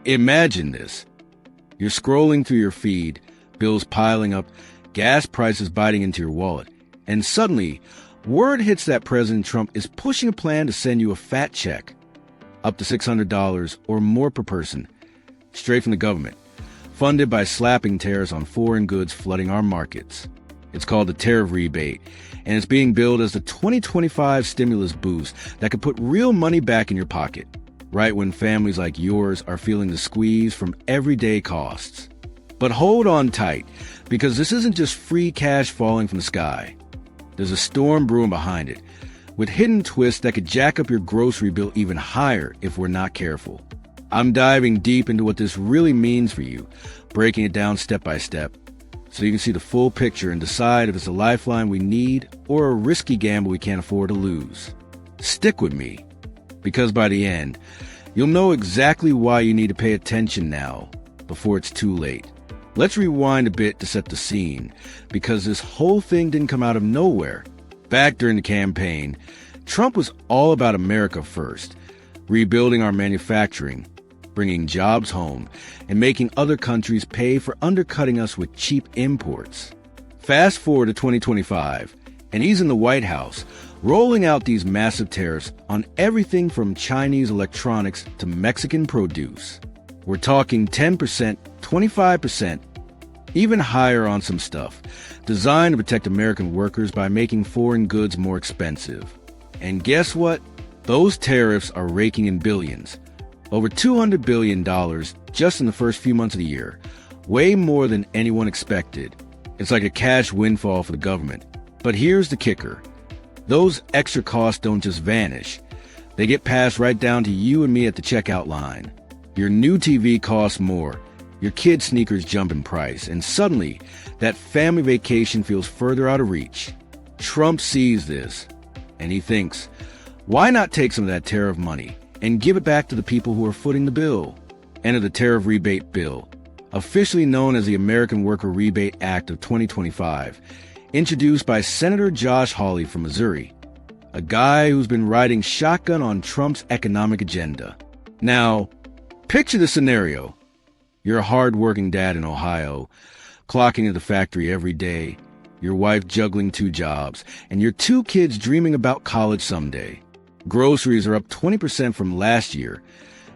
Imagine this. You're scrolling through your feed, bills piling up, gas prices biting into your wallet, and suddenly, word hits that President Trump is pushing a plan to send you a fat check, up to $600 or more per person, straight from the government, funded by slapping tariffs on foreign goods flooding our markets. It's called the Tariff Rebate, and it's being billed as the 2025 stimulus boost that could put real money back in your pocket, right when families like yours are feeling the squeeze from everyday costs. But hold on tight, because this isn't just free cash falling from the sky. There's a storm brewing behind it, with hidden twists that could jack up your grocery bill even higher if we're not careful. I'm diving deep into what this really means for you, breaking it down step by step, so you can see the full picture and decide if it's a lifeline we need or a risky gamble we can't afford to lose. Stick with me, because by the end, you'll know exactly why you need to pay attention now, before it's too late. Let's rewind a bit to set the scene, because this whole thing didn't come out of nowhere. Back during the campaign, Trump was all about America first, rebuilding our manufacturing, bringing jobs home, and making other countries pay for undercutting us with cheap imports. Fast forward to 2025, and he's in the White House, rolling out these massive tariffs on everything from Chinese electronics to Mexican produce. We're talking 10%, 25%, even higher on some stuff, designed to protect American workers by making foreign goods more expensive. And guess what? Those tariffs are raking in billions. Over $200 billion just in the first few months of the year, way more than anyone expected. It's like a cash windfall for the government. But here's the kicker. Those extra costs don't just vanish. They get passed right down to you and me at the checkout line. Your new TV costs more. Your kids' sneakers jump in price. And suddenly, that family vacation feels further out of reach. Trump sees this, and he thinks, why not take some of that tariff money and give it back to the people who are footing the bill? Enter the Tariff Rebate Bill, officially known as the American Worker Rebate Act of 2025, introduced by Senator Josh Hawley from Missouri, a guy who's been riding shotgun on Trump's economic agenda. Now, picture the scenario. You're a hard-working dad in Ohio, clocking into the factory every day, your wife juggling 2 jobs, and your 2 kids dreaming about college someday. Groceries are up 20% from last year,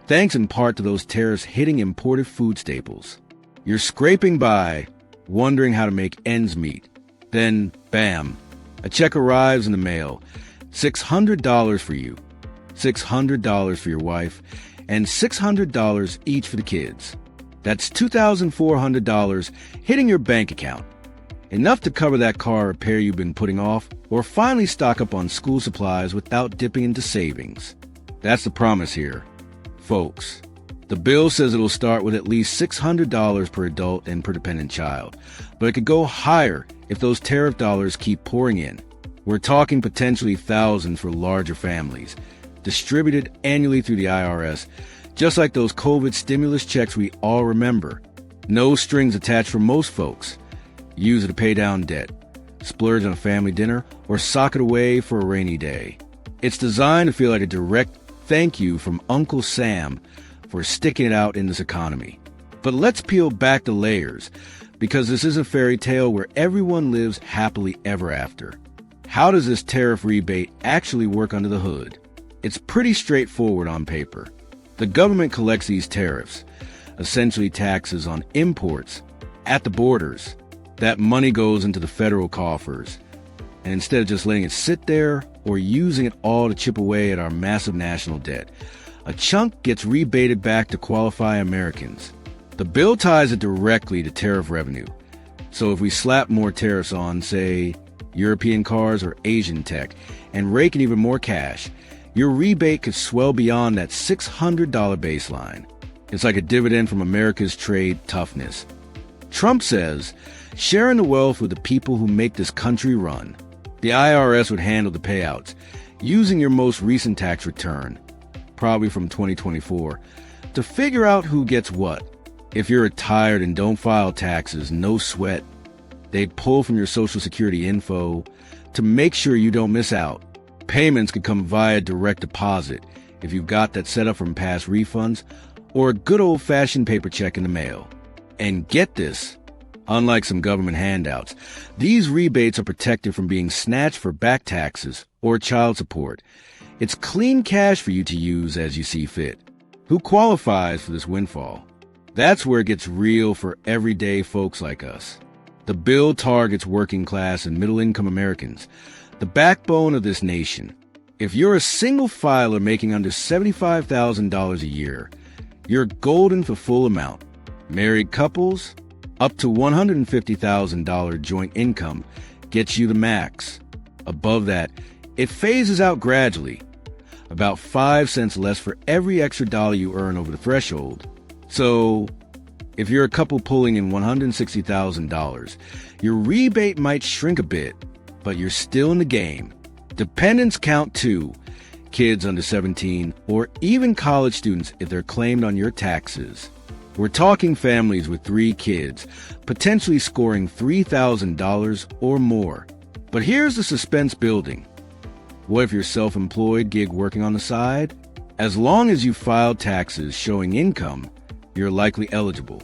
thanks in part to those tariffs hitting imported food staples. You're scraping by, wondering how to make ends meet. Then, bam, a check arrives in the mail. $600 for you, $600 for your wife, and $600 each for the kids. That's $2,400 hitting your bank account. Enough to cover that car repair you've been putting off, or finally stock up on school supplies without dipping into savings. That's the promise here, folks. The bill says it'll start with at least $600 per adult and per dependent child, but it could go higher if those tariff dollars keep pouring in. We're talking potentially thousands for larger families, distributed annually through the IRS, just like those COVID stimulus checks we all remember. No strings attached for most folks. Use it to pay down debt, splurge on a family dinner, or sock it away for a rainy day. It's designed to feel like a direct thank you from Uncle Sam for sticking it out in this economy. But let's peel back the layers, because this is a fairy tale where everyone lives happily ever after. How does this tariff rebate actually work under the hood? It's pretty straightforward on paper. The government collects these tariffs, essentially taxes on imports, at the borders. That money goes into the federal coffers. And instead of just letting it sit there or using it all to chip away at our massive national debt, a chunk gets rebated back to qualify Americans. The bill ties it directly to tariff revenue. So if we slap more tariffs on, say, European cars or Asian tech, and rake in even more cash, your rebate could swell beyond that $600 baseline. It's like a dividend from America's trade toughness. Trump says, sharing the wealth with the people who make this country run. The IRS would handle the payouts, using your most recent tax return, probably from 2024, to figure out who gets what. If you're retired and don't file taxes, no sweat. They'd pull from your Social Security info to make sure you don't miss out. Payments could come via direct deposit if you've got that set up from past refunds, or a good old-fashioned paper check in the mail. And get this, unlike some government handouts, these rebates are protected from being snatched for back taxes or child support. It's clean cash for you to use as you see fit. Who qualifies for this windfall? That's where it gets real for everyday folks like us. The bill targets working class and middle-income Americans, the backbone of this nation. If you're a single filer making under $75,000 a year, you're golden for full amount. Married couples, up to $150,000 joint income gets you the max. Above that, it phases out gradually, about 5 cents less for every extra dollar you earn over the threshold. So, if you're a couple pulling in $160,000, your rebate might shrink a bit, but you're still in the game. Dependents count too, kids under 17, or even college students if they're claimed on your taxes. We're talking families with 3 kids, potentially scoring $3,000 or more. But here's the suspense building. What if you're self-employed gig working on the side? As long as you filed taxes showing income, you're likely eligible.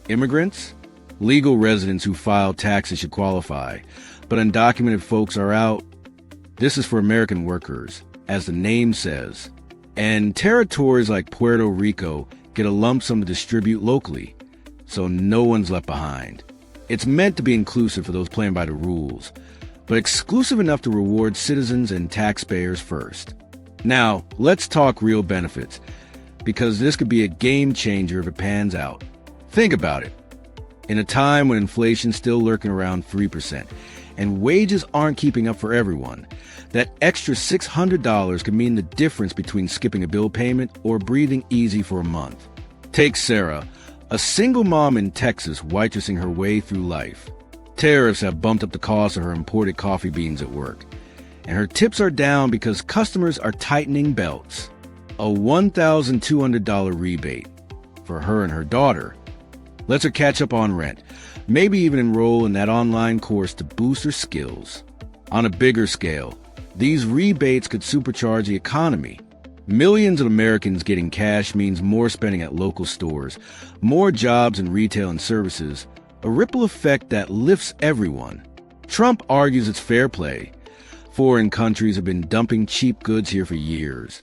Immigrants? Legal residents who file taxes should qualify, but undocumented folks are out. This is for American workers, as the name says. And territories like Puerto Rico get a lump sum to distribute locally, so no one's left behind. It's meant to be inclusive for those playing by the rules, but exclusive enough to reward citizens and taxpayers first. Now, let's talk real benefits, because this could be a game changer if it pans out. Think about it. In a time when inflation's still lurking around 3%, and wages aren't keeping up for everyone, that extra $600 could mean the difference between skipping a bill payment or breathing easy for a month. Take Sarah, a single mom in Texas waitressing her way through life. Tariffs have bumped up the cost of her imported coffee beans at work, and her tips are down because customers are tightening belts. A $1,200 rebate for her and her daughter lets her catch up on rent, maybe even enroll in that online course to boost her skills. On a bigger scale, these rebates could supercharge the economy. Millions of Americans getting cash means more spending at local stores, more jobs in retail and services, a ripple effect that lifts everyone. Trump argues it's fair play. Foreign countries have been dumping cheap goods here for years,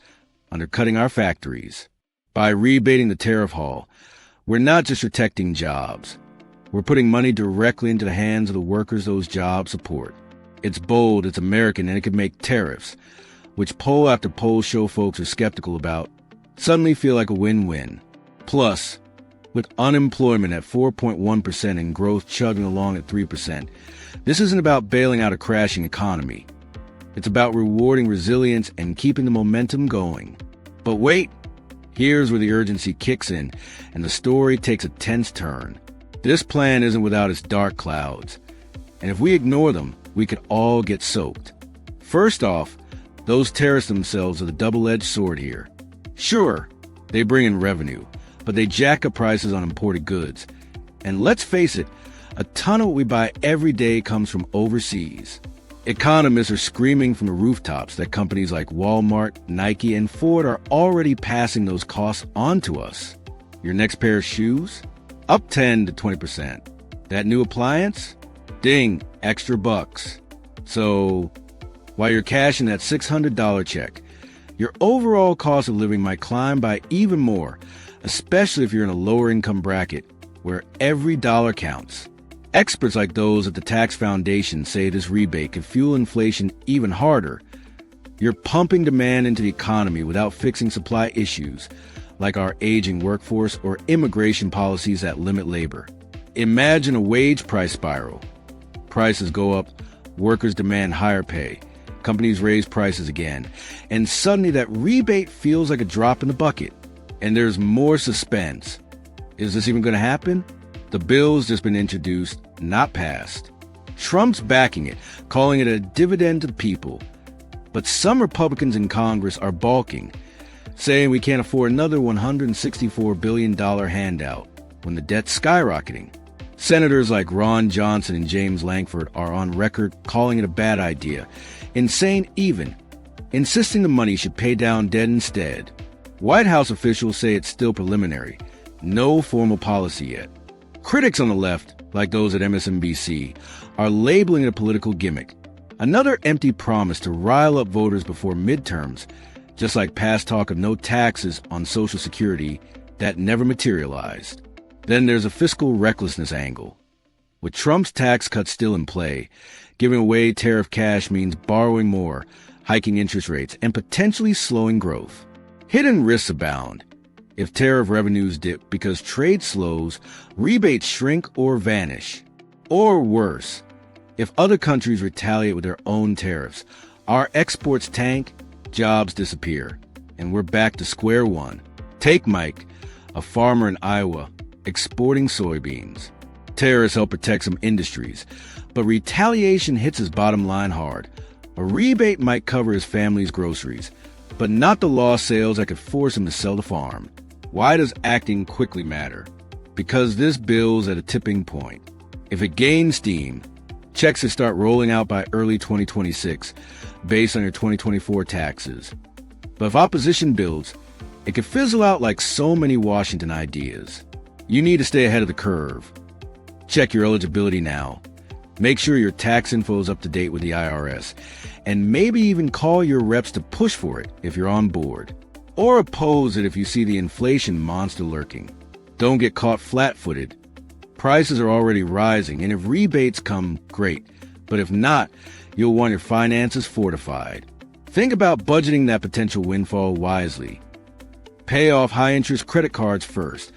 undercutting our factories. By rebating the tariff haul, we're not just protecting jobs. We're putting money directly into the hands of the workers those jobs support. It's bold, it's American, and it could make tariffs, which poll after poll show folks are skeptical about, suddenly feel like a win-win. Plus, with unemployment at 4.1% and growth chugging along at 3%, this isn't about bailing out a crashing economy. It's about rewarding resilience and keeping the momentum going. But wait, here's where the urgency kicks in, and the story takes a tense turn. This plan isn't without its dark clouds, and if we ignore them, we could all get soaked. First off, those tariffs themselves are the double-edged sword here. Sure, they bring in revenue, but they jack up prices on imported goods. And let's face it, a ton of what we buy every day comes from overseas. Economists are screaming from the rooftops that companies like Walmart, Nike, and Ford are already passing those costs on to us. Your next pair of shoes? Up 10 to 20%. That new appliance? Ding, extra bucks. So, while you're cashing that $600 check, your overall cost of living might climb by even more, especially if you're in a lower income bracket where every dollar counts. Experts like those at the Tax Foundation say this rebate could fuel inflation even harder. You're pumping demand into the economy without fixing supply issues, like our aging workforce or immigration policies that limit labor. Imagine a wage price spiral. Prices go up, workers demand higher pay, companies raise prices again, and suddenly that rebate feels like a drop in the bucket. And there's more suspense. Is this even going to happen? The bill's just been introduced, not passed. Trump's backing it, calling it a dividend to the people. But some Republicans in Congress are balking, saying we can't afford another $164 billion handout when the debt's skyrocketing. Senators like Ron Johnson and James Lankford are on record calling it a bad idea, insane even, insisting the money should pay down debt instead. White House officials say it's still preliminary, no formal policy yet. Critics on the left, like those at MSNBC, are labeling it a political gimmick, another empty promise to rile up voters before midterms, just like past talk of no taxes on Social Security that never materialized. Then there's a fiscal recklessness angle. With Trump's tax cuts still in play, giving away tariff cash means borrowing more, hiking interest rates, and potentially slowing growth. Hidden risks abound. If tariff revenues dip because trade slows, rebates shrink or vanish. Or worse, if other countries retaliate with their own tariffs, our exports tank, jobs disappear, and we're back to square one. Take Mike, a farmer in Iowa, exporting soybeans. Tariffs help protect some industries, but retaliation hits his bottom line hard. A rebate might cover his family's groceries, but not the lost sales that could force him to sell the farm. Why does acting quickly matter? Because this bill's at a tipping point. If it gains steam, checks should start rolling out by early 2026, based on your 2024 taxes. But if opposition builds, it could fizzle out like so many Washington ideas. You need to stay ahead of the curve. Check your eligibility now. Make sure your tax info is up to date with the IRS, and maybe even call your reps to push for it if you're on board. Or oppose it if you see the inflation monster lurking. Don't get caught flat-footed. Prices are already rising, and if rebates come, great. But if not, you'll want your finances fortified. Think about budgeting that potential windfall wisely. Pay off high-interest credit cards first,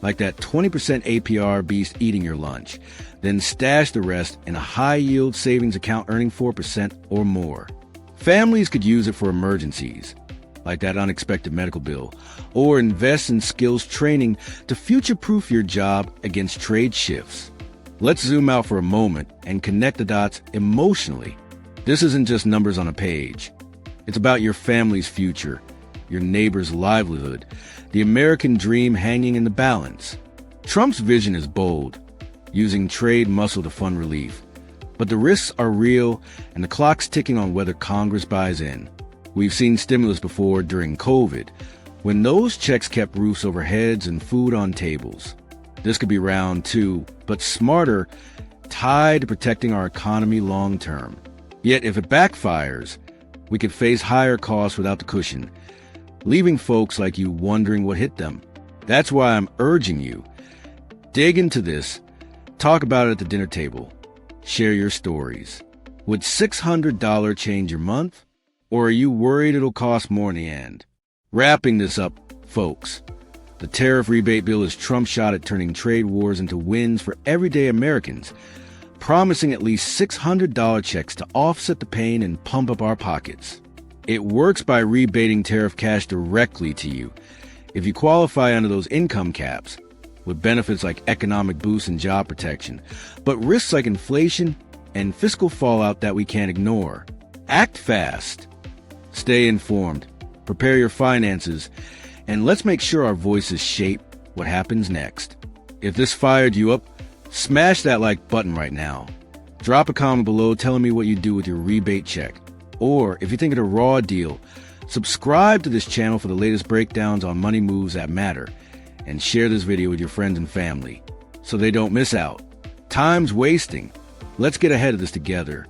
like that 20% APR beast eating your lunch. Then stash the rest in a high-yield savings account earning 4% or more. Families could use it for emergencies, like that unexpected medical bill, or invest in skills training to future-proof your job against trade shifts. Let's zoom out for a moment and connect the dots emotionally. This isn't just numbers on a page. It's about your family's future, your neighbor's livelihood, the American dream hanging in the balance. Trump's vision is bold, using trade muscle to fund relief. But the risks are real, and the clock's ticking on whether Congress buys in. We've seen stimulus before during COVID, when those checks kept roofs over heads and food on tables. This could be round two, but smarter, tied to protecting our economy long term. Yet if it backfires, we could face higher costs without the cushion, leaving folks like you wondering what hit them. That's why I'm urging you, dig into this, talk about it at the dinner table, share your stories. Would $600 change your month? Or are you worried it'll cost more in the end? Wrapping this up, folks, the tariff rebate bill is Trump's shot at turning trade wars into wins for everyday Americans, promising at least $600 checks to offset the pain and pump up our pockets. It works by rebating tariff cash directly to you if you qualify under those income caps, with benefits like economic boosts and job protection, but risks like inflation and fiscal fallout that we can't ignore. Act fast. Stay informed. Prepare your finances, and let's make sure our voices shape what happens next. If this fired you up, smash that like button right now. Drop a comment below telling me what you do with your rebate check. Or if you think it's a raw deal, subscribe to this channel for the latest breakdowns on money moves that matter, and share this video with your friends and family so they don't miss out. Time's wasting. Let's get ahead of this together.